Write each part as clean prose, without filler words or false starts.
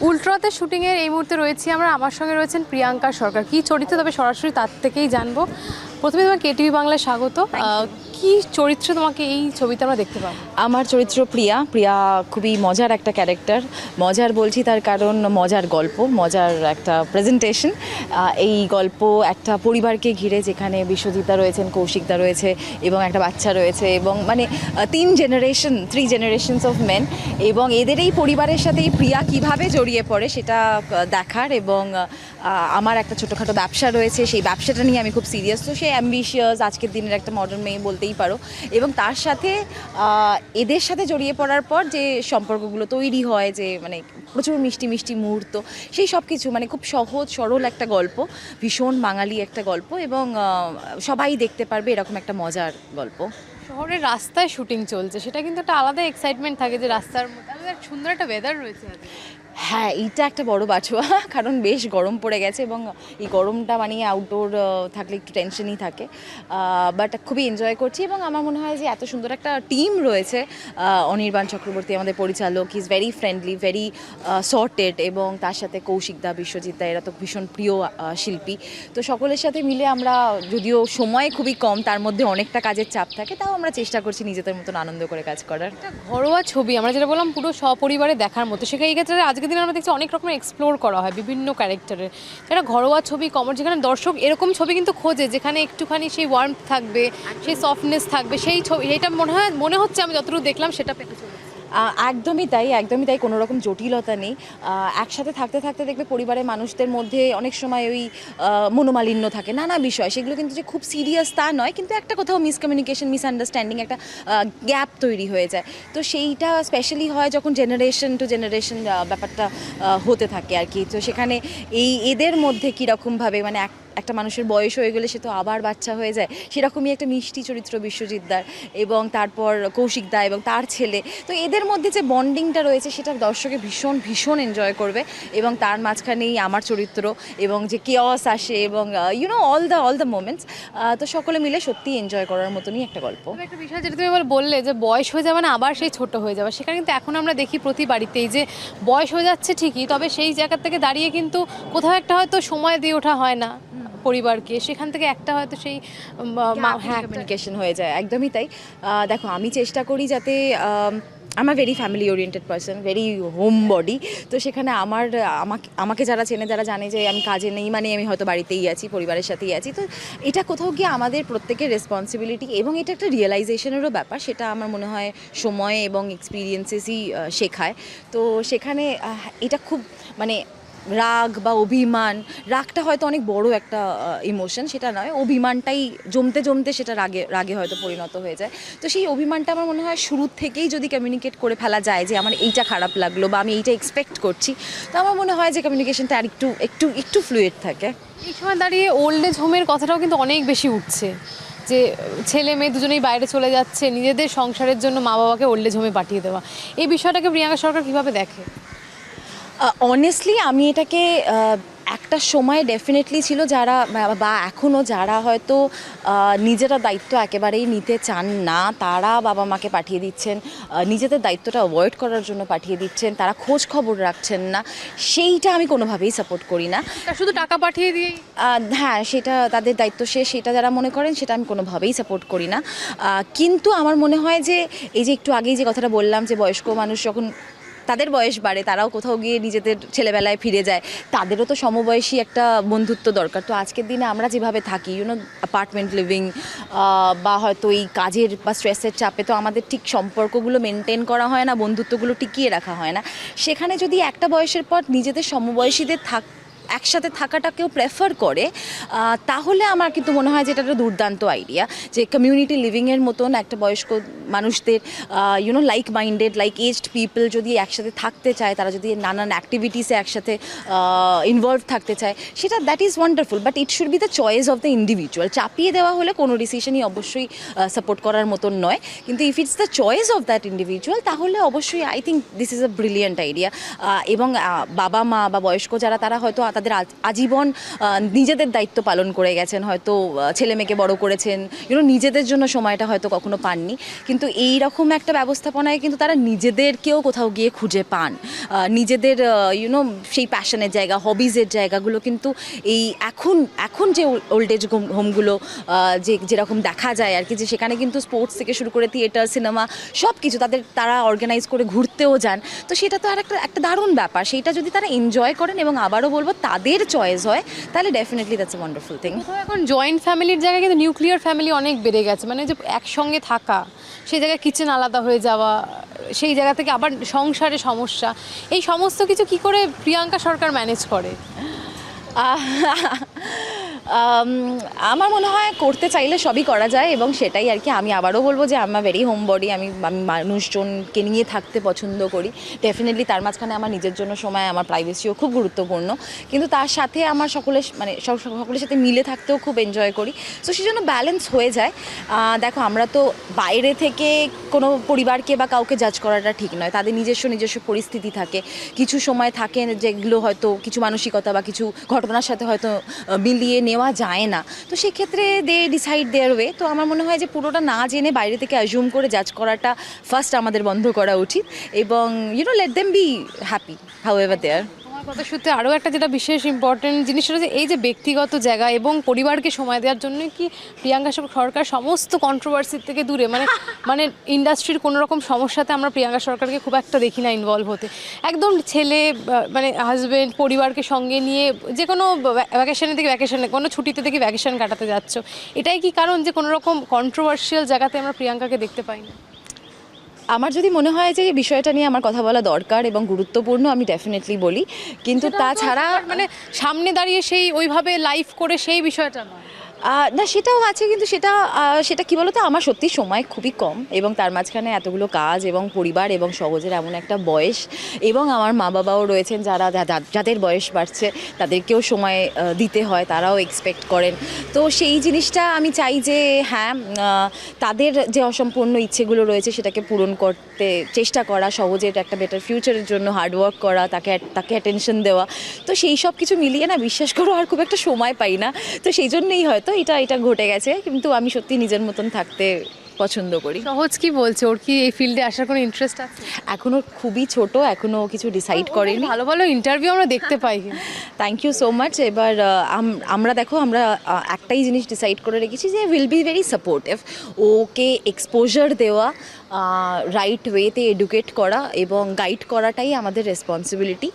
উল্ট্রাতে শুটিংয়ের এই মুহূর্তে রয়েছি আমরা, আমার সঙ্গে রয়েছেন প্রিয়াঙ্কা সরকার। কি চরিত্র, তবে সরাসরি তার থেকেই জানবো। প্রথমে তোমাকে কেটিভি বাংলায় স্বাগত। কি চরিত্র তোমাকে এই ছবিতে আমরা দেখতে পাবো? আমার চরিত্র প্রিয়া। প্রিয়া খুবই মজার একটা ক্যারেক্টার। মজার বলছি তার কারণ মজার গল্প, মজার একটা প্রেজেন্টেশন। এই গল্প একটা পরিবারকে ঘিরে, যেখানে বিশ্বজিৎদা রয়েছেন, কৌশিকদা রয়েছে এবং একটা বাচ্চা রয়েছে, এবং মানে থ্রি জেনারেশনস অফ মেন, এবং এদের এই পরিবারের সাথে এই প্রিয়া কীভাবে জড়িয়ে পড়ে সেটা দেখার। এবং আমার একটা ছোটোখাটো ব্যবসা রয়েছে, সেই ব্যবসাটা নিয়ে আমি খুব সিরিয়াস। তো সেই অ্যাম্বিশিয়াস আজকের দিনের একটা মডার্ন মেয়ে বলতেই পারো। এবং তার সাথে এদের সাথে জড়িয়ে পড়ার পর যে সম্পর্কগুলো তৈরি হয়, যে মানে প্রচুর মিষ্টি মিষ্টি মুহূর্ত, সেই সব কিছু মানে খুব সহজ সরল একটা গল্প, ভীষণ বাঙালি একটা গল্প, এবং সবাই দেখতে পারবে এরকম একটা মজার গল্প। শহরের রাস্তায় শুটিং চলছে, সেটা কিন্তু একটা আলাদা এক্সাইটমেন্ট থাকে, যে রাস্তার মধ্যে সুন্দর একটা ওয়েদার রয়েছে। হ্যাঁ, এইটা একটা বড় বাছোয়া, কারণ বেশ গরম পড়ে গেছে, এবং এই গরমটা মানে আউটডোর থাকলে একটু টেনশনই থাকে। বাট খুবই এনজয় করছি, এবং আমার মনে হয় যে এত সুন্দর একটা টিম রয়েছে। অনির্বাণ চক্রবর্তী আমাদের পরিচালক, is very friendly, very sorted, এবং তার সাথে কৌশিকদা, বিশ্বজিৎদা, এরা তো ভীষণ প্রিয় শিল্পী। তো সকলের সাথে মিলে আমরা, যদিও সময় খুবই কম, তার মধ্যে অনেকটা কাজের চাপ থাকে, তাও আমরা চেষ্টা করছি নিজেদের মতন আনন্দ করে কাজ করার। একটা ঘরোয়া ছবি, আমরা যেটা বললাম পুরো সপরিবারে দেখার মতো। সেখানে এই ক্ষেত্রে আজকের দিনে আমরা দেখছি অনেক রকমের এক্সপ্লোর করা হয় বিভিন্ন ক্যারেক্টারের। সেটা ঘরোয়া ছবি, কমর, যেখানে দর্শক এরকম ছবি কিন্তু খোঁজে, যেখানে একটুখানি সেই ওয়ার্মথ থাকবে, সেই সফটনেস থাকবে, সেই ছবি। এইটা মনে হচ্ছে আমি যতটুকু দেখলাম সেটা পেতে চলেছে। একদমই তাই, একদমই তাই, কোনো রকম জটিলতা নেই। একসাথে থাকতে থাকতে দেখবে পরিবারের মানুষদের মধ্যে অনেক সময় ওই মনোমালিন্য থাকে, নানা বিষয়, সেগুলো কিন্তু যে খুব সিরিয়াস তা নয়, কিন্তু একটা কোথাও মিসকমিউনিকেশন, মিসআন্ডারস্ট্যান্ডিং, একটা গ্যাপ তৈরি হয়ে যায়। তো সেইটা স্পেশালি হয় যখন জেনারেশন টু জেনারেশন ব্যাপারটা হতে থাকে আর কি। তো সেখানে এদের মধ্যে কীরকমভাবে মানে একটা মানুষের বয়স হয়ে গেলে সে তো আবার বাচ্চা হয়ে যায়, সেরকমই একটা মিষ্টি চরিত্র বিশ্বজিৎদার, এবং তারপর কৌশিকদা এবং তার ছেলে। তো এদের মধ্যে যে বন্ডিংটা রয়েছে সেটা দর্শকে ভীষণ ভীষণ এনজয় করবে, এবং তার মাঝখানেই আমার চরিত্র, এবং যে কেয়স আসে, এবং অল দ্য মোমেন্টস। তো সকলে মিলে সত্যি এনজয় করার মতনই একটা গল্প। একটা বিষয় যেটা তুমি বললে, যে বয়স হয়ে যাবে না আবার সেই ছোট হয়ে যাবে, সেখানে কিন্তু এখন আমরা দেখি প্রতি বাড়িতেই যে বয়স হয়ে যাচ্ছে ঠিকই, তবে সেই জায়গা থেকে দাঁড়িয়ে কিন্তু কোথাও একটা হয়তো সময় দিয়ে ওঠা হয় না পরিবারকে, সেখান থেকে একটা হয়তো সেই কমিউনিকেশন হয়ে যায়। একদমই তাই। দেখো, আমি চেষ্টা করি যাতে আমার very family oriented person, very home body. তো সেখানে আমাকে যারা চেনে, যারা জানে যে আমি কাজে নেই মানে আমি হয়তো বাড়িতেই আছি, পরিবারের সাথেই আছি। তো এটা কোথাও গিয়ে আমাদের প্রত্যেকের রেসপন্সিবিলিটি, এবং এটা একটা রিয়েলাইজেশনেরও ব্যাপার, সেটা আমার মনে হয় সময় এবং এক্সপিরিয়েন্সেসই শেখায়। তো সেখানে এটা খুব মানে রাগ বা অভিমান, রাগটা হয়তো অনেক বড় একটা ইমোশন, সেটা নয়, অভিমানটাই জমতে জমতে সেটা রাগে হয়তো পরিণত হয়ে যায়। তো সেই অভিমানটা আমার মনে হয় শুরু থেকেই যদি কমিউনিকেট করে ফেলা যায় যে আমার এইটা খারাপ লাগলো বা আমি এইটা এক্সপেক্ট করছি, তো আমার মনে হয় যে কমিউনিকেশনটা আর একটু ফ্লুইড থাকে। এই সময় দাঁড়িয়ে ওল্ড এজ হোমের কথাটাও কিন্তু অনেক বেশি উঠছে, যে ছেলে মেয়ে দুজনেই বাইরে চলে যাচ্ছে, নিজেদের সংসারের জন্য মা বাবাকে ওল্ড এজ হোমে পাঠিয়ে দেওয়া। এই বিষয়টাকে প্রিয়াঙ্কা সরকার কীভাবে দেখে? অনেস্টলি আমি এটাকে একটা সময় ডেফিনেটলি ছিল যারা, বা এখনও যারা হয়তো নিজেরা দায়িত্ব একেবারেই নিতে চান না, তারা বাবা মাকে পাঠিয়ে দিচ্ছেন, নিজেদের দায়িত্বটা অ্যাভয়েড করার জন্য পাঠিয়ে দিচ্ছেন, তারা খোঁজ খবর রাখছেন না, সেইটা আমি কোনোভাবেই সাপোর্ট করি না। শুধু টাকা পাঠিয়ে দিয়ে হ্যাঁ, সেটা তাদের দায়িত্ব, সেটা যারা মনে করেন সেটা আমি কোনোভাবেই সাপোর্ট করি না। কিন্তু আমার মনে হয় যে এই যে একটু আগেই যে কথাটা বললাম, যে বয়স্ক মানুষ যখন তাদের বয়স বাড়ে, তারাও কোথাও গিয়ে নিজেদের ছেলেবেলায় ফিরে যায়, তাদেরও তো সমবয়সী একটা বন্ধুত্ব দরকার। তো আজকের দিনে আমরা যেভাবে থাকি, অ্যাপার্টমেন্ট লিভিং, বা হয়তো এই কাজের বা স্ট্রেসের চাপে তো আমাদের ঠিক সম্পর্কগুলো মেনটেন করা হয় না, বন্ধুত্বগুলো টিকিয়ে রাখা হয় না। সেখানে যদি একটা বয়সের পর নিজেদের সমবয়সীদের একসাথে থাকাটা কেউ প্রেফার করে, তাহলে আমার কিন্তু মনে হয় যে এটা একটা দুর্দান্ত আইডিয়া, যে কমিউনিটি লিভিংয়ের মতন একটা বয়স্ক মানুষদের like minded, like aged people যদি একসাথে থাকতে চায়, তারা যদি নানান অ্যাক্টিভিটিসে একসাথে ইনভলভ থাকতে চায়, সেটা that is wonderful. But it should be the choice of the individual. চাপিয়ে দেওয়া হলে কোনো ডিসিশনই অবশ্যই সাপোর্ট করার মতন নয়, কিন্তু if it's the choice of that individual, তাহলে অবশ্যই I think this is a brilliant idea. এবং বাবা মা বা বয়স্ক যারা, তারা হয়তো তাদের আজীবন নিজেদের দায়িত্ব পালন করে গেছেন, হয়তো ছেলে মেয়েকে বড় করেছেন, নিজেদের জন্য সময়টা হয়তো কখনো পাননি, কিন্তু এই রকম একটা ব্যবস্থাপনায় কিন্তু তারা নিজেদেরকেও কোথাও গিয়ে খুঁজে পান। নিজেদের সেই প্যাশনের জায়গা, হবিজের জায়গাগুলো কিন্তু এই এখন যে ওল্ড এজ হোমগুলো যেরকম দেখা যায় আর কি, যে সেখানে কিন্তু স্পোর্টস থেকে শুরু করে থিয়েটার, সিনেমা সব কিছু তারা অর্গানাইজ করে ঘুরতেও যান। তো সেটা তো আর একটা দারুণ ব্যাপার। সেইটা যদি তারা এনজয় করেন এবং আবারও বলবো তাদের চয়েস হয়, তাহলে definitely that's a wonderful thing. এখন জয়েন্ট ফ্যামিলির জায়গায় কিন্তু নিউক্লিয়ার ফ্যামিলি অনেক বেড়ে গেছে, মানে যে একসঙ্গে থাকা, সেই জায়গায় কিচেন আলাদা হয়ে যাওয়া, সেই জায়গা থেকে আবার সংসারে সমস্যা, এই সমস্ত কিছু কি করে প্রিয়াঙ্কা সরকার ম্যানেজ করে? আমার মনে হয় করতে চাইলে সবই করা যায়, এবং সেটাই আর কি। আমি আবারও বলবো যে আমার ভেরি হোম বডি, আমি মানুষজনকে নিয়ে থাকতে পছন্দ করি। ডেফিনেটলি তার মাঝখানে আমার নিজের জন্য সময়, আমার প্রাইভেসিও খুব গুরুত্বপূর্ণ, কিন্তু তার সাথে আমার সকলের সাথে মিলে থাকতেও খুব এনজয় করি। সো সেই জন্য ব্যালেন্স হয়ে যায়। দেখো, আমরা তো বাইরে থেকে কোনো পরিবারকে বা কাউকে জাজ করাটা ঠিক নয়, তাদের নিজস্ব পরিস্থিতি থাকে, কিছু সময় থাকে যেগুলো হয়তো কিছু মানসিকতা বা কিছু ঘটনার সাথে হয়তো মিলিয়ে নেওয়া যায় না। তো সেক্ষেত্রে দে ডিসাইড দেয়ার ওয়ে। তো আমার মনে হয় যে পুরোটা না জেনে বাইরে থেকে অ্যাজিউম করে জাজ করাটা ফার্স্ট আমাদের বন্ধ করা উচিত, এবং let them be happy however they are. তোমার কথা সত্যি আরও একটা যেটা বিশেষ ইম্পর্টেন্ট জিনিস হলো যে এই যে ব্যক্তিগত জায়গা এবং পরিবারকে সময় দেওয়ার জন্য কি প্রিয়াঙ্কা সরকার সমস্ত কন্ট্রোভার্সির থেকে দূরে, মানে ইন্ডাস্ট্রির কোনো রকম সমস্যাতে আমরা প্রিয়াঙ্কা সরকারকে খুব একটা দেখি না ইনভলভ হতে। একদম ছেলে, মানে হাজব্যান্ড, পরিবারকে সঙ্গে নিয়ে যে কোনো ভ্যাকেশনে থেকে ভ্যাকেশনে, কোনো ছুটিতে থেকে ভ্যাকেশন কাটাতে যাচ্ছ, এটাই কি কারণ যে কোনো রকম কন্ট্রোভার্সিয়াল জায়গাতে আমরা প্রিয়াঙ্কাকে দেখতে পাই না? আমার যদি মনে হয় যে এই বিষয়টা নিয়ে আমার কথা বলা দরকার এবং গুরুত্বপূর্ণ, আমি ডেফিনেটলি বলি, কিন্তু তাছাড়া মানে সামনে দাঁড়িয়ে সেই ওইভাবে লাইভ করে সেই বিষয়টা নয়। না, সেটাও আছে, কিন্তু সেটা কি বলতো, আমার সত্যি সময় খুবই কম, এবং তার মাঝখানে এতগুলো কাজ এবং পরিবার এবং সহজের এমন একটা বয়স, এবং আমার মা বাবাও রয়েছেন যাদের বয়স বাড়ছে, তাদেরকেও সময় দিতে হয়, তারাও এক্সপেক্ট করেন। তো সেই জিনিসটা আমি চাই যে হ্যাঁ, তাদের যে অসম্পূর্ণ ইচ্ছেগুলো রয়েছে সেটাকে পূরণ করতে চেষ্টা করা, সহজের একটা বেটার ফিউচারের জন্য হার্ডওয়ার্ক করা, তাকে অ্যাটেনশন দেওয়া। তো সেই সব কিছু মিলিয়ে না, বিশ্বাস করো আর খুব একটা সময় পাই না। তো সেই জন্যই হয়তো এটা ঘটে গেছে, কিন্তু আমি সত্যি নিজের মতন থাকতে পছন্দ করি। সহজ কি বলছে, ওর কি এই ফিল্ডে আসার কোনো ইন্টারেস্ট আছে? এখনও খুবই ছোট, এখনও কিছু ডিসাইড করেনি। ভালো ভালো ইন্টারভিউ আমরা দেখতে পাই। Thank you so much. এবার আমরা একটাই জিনিস ডিসাইড করে রেখেছি যে will be very supportive. Okay exposure দেওয়া, রাইট ওয়েতে এডুকেট করা এবং গাইড করাটাই আমাদের রেসপন্সিবিলিটি।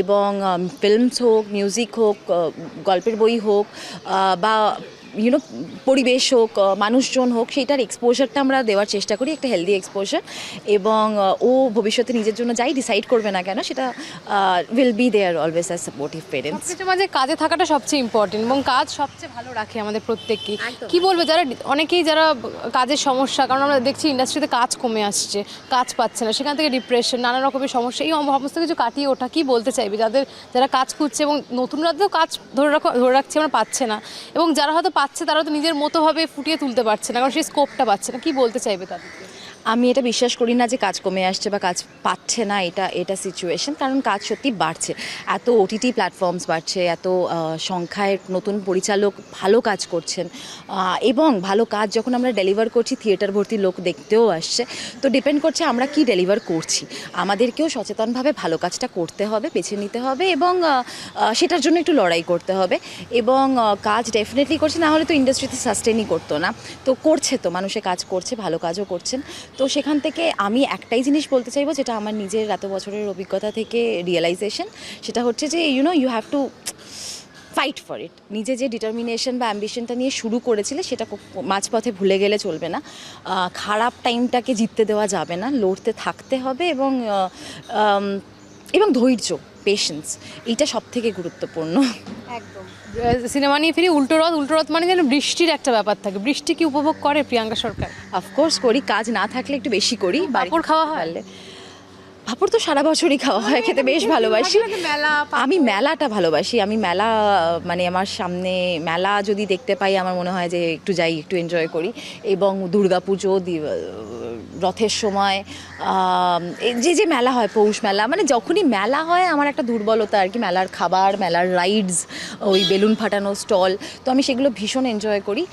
এবং ফিল্মস হোক, মিউজিক হোক, গল্পের বই হোক, বা পরিবেশ হোক, মানুষজন হোক, সেইটার এক্সপোজারটা আমরা দেওয়ার চেষ্টা করি, একটা হেলদি এক্সপোজার। এবং ও ভবিষ্যতে নিজের জন্য যাই ডিসাইড করবে না কেন, সেটা will be there always as supportive parents. সবকিছু মাঝে কাজে থাকাটা সবচেয়ে ইম্পর্টেন্ট, এবং কাজ সবচেয়ে ভালো রাখে আমাদের প্রত্যেককে। কি বলবে যারা কাজের সমস্যা, কারণ আমরা দেখছি ইন্ডাস্ট্রিতে কাজ কমে আসছে, কাজ পাচ্ছে না, সেখান থেকে ডিপ্রেশন, নানা রকমের সমস্যা, এই সমস্ত কিছু কাটিয়ে ওঠা কি বলতে চাইবে যারা কাজ খুঁজছে, এবং নতুনরা তো কাজ ধরে রাখছে আমরা পাচ্ছে না, এবং যারা হয়তো পাচ্ছে তারা তো নিজের মতোভাবে ফুটিয়ে তুলতে পারছে না, কারণ সেই স্কোপটা পাচ্ছে না, কি বলতে চাইবে তাদেরকে? আমি এটা বিশ্বাস করি না যে কাজ কমে আসছে বা কাজ পাচ্ছে না, এটা সিচুয়েশন। কারণ কাজ সত্যি বাড়ছে, এত ওটিটি প্ল্যাটফর্মস বাড়ছে, এত সংখ্যায় নতুন পরিচালক ভালো কাজ করছেন, এবং ভালো কাজ যখন আমরা ডেলিভার করছি, থিয়েটার ভর্তি লোক দেখতেও আসছে। তো ডিপেন্ড করছে আমরা কি ডেলিভার করছি। আমাদেরকেও সচেতনভাবে ভালো কাজটা করতে হবে, বেছে নিতে হবে, এবং সেটার জন্য একটু লড়াই করতে হবে। এবং কাজ ডেফিনেটলি করছে, না হলে তো ইন্ডাস্ট্রিতে সাস্টেনই করতো না। তো করছে, তো মানুষে কাজ করছে, ভালো কাজও করছেন। তো সেখান থেকে আমি একটাই জিনিস বলতে চাইবো, যেটা আমার নিজের এত বছরের অভিজ্ঞতা থেকে রিয়েলাইজেশন, সেটা হচ্ছে যে you have to fight for it. নিজে যে ডিটারমিনেশন বা অ্যাম্বিশনটা নিয়ে শুরু করেছিলে, সেটা মাঝপথে ভুলে গেলে চলবে না। খারাপ টাইমটাকে জিততে দেওয়া যাবে না, লড়তে থাকতে হবে, এবং ধৈর্য, পেশেন্স, এইটা সব থেকে গুরুত্বপূর্ণ। একদম। সিনেমা নিয়ে ফিরি, উল্টো রথ মানে যেন বৃষ্টির একটা ব্যাপার থাকে। বৃষ্টি কি উপভোগ করে প্রিয়াঙ্কা সরকার? অফকোর্স করি, কাজ না থাকলে একটু বেশি করি। পাঁপড় খাওয়া হয়? পাঁপড় তো সারা বছরই খাওয়া হয়, খেতে বেশ ভালোবাসি। আমি মেলাটা ভালোবাসি। আমি মেলা, মানে আমার সামনে মেলা যদি দেখতে পাই, আমার মনে হয় যে একটু যাই, একটু এনজয় করি। এবং দুর্গাপুজো, রথের সময়, এই যে মেলা হয় পৌষ মেলা, মানে যখনই মেলা হয় আমার একটা দুর্বলতা আর কি, মেলার খাবার, মেলার রাইডস, ওই বেলুন ফাটানো স্টল, তো আমি সেগুলো ভীষণ এনজয় করি।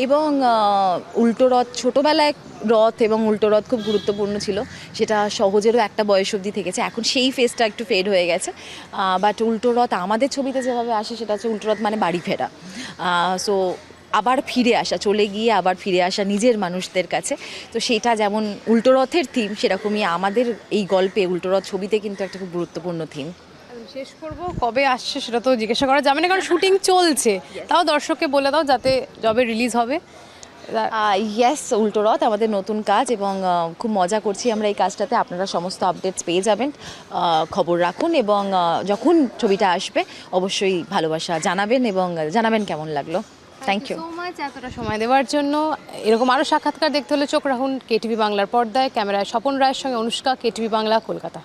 এবং উল্টো রথ, ছোটোবেলায় রথ এবং উল্টো রথ খুব গুরুত্বপূর্ণ ছিল, সেটা সহজেরও একটা বয়স অবধি থেকেছে, এখন সেই ফেসটা একটু ফেড হয়ে গেছে। বাট উল্টো রথ আমাদের ছবিতে যেভাবে আসে সেটা হচ্ছে উল্টো রথ মানে বাড়ি ফেরা। সো আবার ফিরে আসা, চলে গিয়ে আবার ফিরে আসা নিজের মানুষদের কাছে। তো সেটা যেমন উল্টো রথের থিম, সেরকমই আমাদের এই গল্পে উল্টো রথ ছবিতে কিন্তু একটা খুব গুরুত্বপূর্ণ থিম। শেষ করব, কবে আসছে সেটা তো জিজ্ঞাসা করা যাবে না কারণ শুটিং চলছে, তাও দর্শককে বলে দাও যাতে যবে রিলিজ হবে। ইয়েস, উল্টো রথ আমাদের নতুন কাজ এবং খুব মজা করছি আমরা এই কাজটাতে। আপনারা সমস্ত আপডেটস পেয়ে যাবেন, খবর রাখুন এবং যখন ছবিটা আসবে অবশ্যই ভালোবাসা জানাবেন এবং জানাবেন কেমন লাগলো। থ্যাংক ইউ সো মাচ এতটা সময় দেওয়ার জন্য। এরকম আরও সাক্ষাৎকার দেখতে হলে চোখ রাখুন কেটিভি বাংলার পর্দায়। ক্যামেরায় স্বপন রায়ের সঙ্গে অনুষ্কা, কেটিভি বাংলা, কলকাতা।